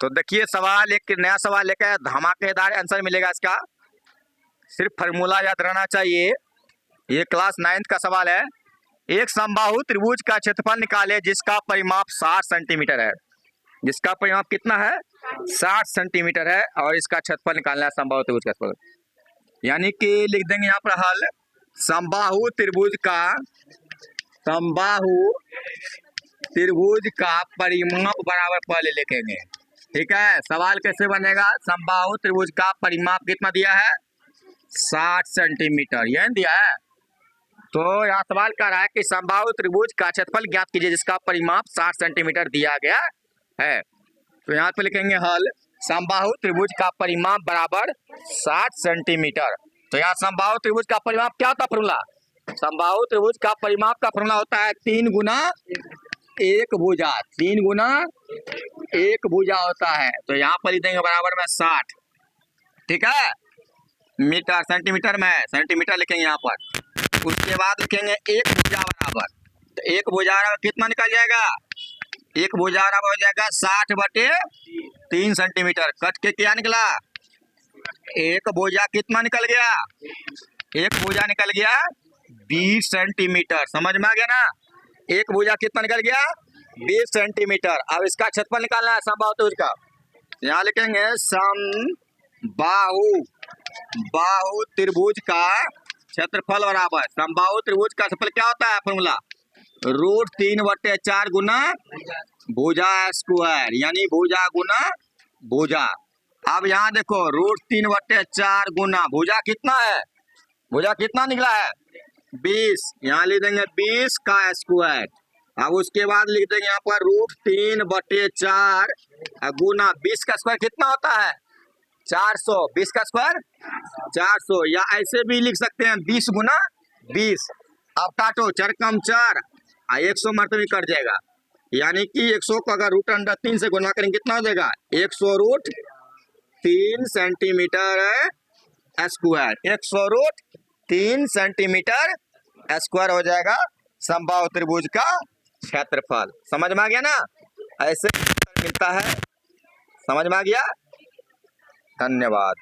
तो देखिए सवाल, एक नया सवाल लेकर धमाकेदार आंसर मिलेगा इसका। सिर्फ फार्मूला याद रहना चाहिए। ये क्लास 9th का सवाल है। एक समबाहु त्रिभुज का क्षेत्रफल निकाले जिसका परिमाप 60 सेंटीमीटर है। जिसका परिमाप कितना है? 60 सेंटीमीटर है और इसका क्षेत्रफल निकालना है समबाहु त्रिभुज का क्षेत्रफल। यानी कि लिख देंगे यहाँ पर हल, समबाहु त्रिभुज का परिमाप बराबर पहले लिखेंगे। ठीक है, सवाल कैसे बनेगा? समबाहु त्रिभुज का परिमाप कितना दिया है? 60 सेंटीमीटर, यह दिया है। तो यहाँ सवाल कर रहा है कि समबाहु त्रिभुज का क्षेत्रफल ज्ञात कीजिए जिसका परिमाप 60 सेंटीमीटर दिया गया है। तो यहाँ पे लिखेंगे हल, समबाहु त्रिभुज का परिमाप बराबर 60 सेंटीमीटर। तो यहाँ समबाहु त्रिभुज का परिमाप क्या होता है? फॉर्मूला, समबाहु त्रिभुज का परिमाप का फॉर्मूला होता है 3 गुना 1 भुजा। 3 गुना 1 भुजा होता है। तो यहाँ पर लिख देंगे बराबर में 60। ठीक है, मीटर सेंटीमीटर में सेंटीमीटर लिखेंगे यहाँ पर। उसके बाद लिखेंगे 1 भुजा बराबर, तो 1 भुजा बराबर कितना निकल जाएगा? 1 भुजा बराबर हो जाएगा 60/3 सेंटीमीटर। कट के क्या निकला? 1 भुजा कितना निकल गया? 1 भुजा निकल गया 20 सेंटीमीटर। समझ में आ गया ना? 1 भुजा कितना निकल गया? 20 सेंटीमीटर। अब इसका क्षेत्रफल निकालना है समबाहु त्रिभुज का। यहाँ लिखेंगे समबाहु त्रिभुज का क्षेत्रफल बराबर, समबाहु त्रिभुज का क्षेत्रफल क्या होता है? फॉर्मूला √3/4 गुना भुजा स्क्वायर, यानी भुजा गुना भुजा। अब यहाँ देखो √3/4 गुना भुजा कितना है? भुजा कितना निकला है? 20। यहाँ लिख देंगे 20 का स्क्वायर। अब उसके बाद लिख देंगे यहाँ पर √3/4 गुना 20 का स्क्वायर कितना होता है? 400। 20 का स्क्वायर 400, या ऐसे भी लिख सकते हैं 20 गुना 20। अब काटो, 4 कम 4, 100 मरतबे कट जाएगा। यानी कि 100 को अगर √3 से गुना करेंगे कितना हो जाएगा? 100√3 सेंटीमीटर स्क्वायर। 100√3 सेंटीमीटर स्क्वायर हो जाएगा समबाहु त्रिभुज का क्षेत्रफल। समझ में आ गया ना? ऐसे मिलता है। समझ में आ गया? धन्यवाद।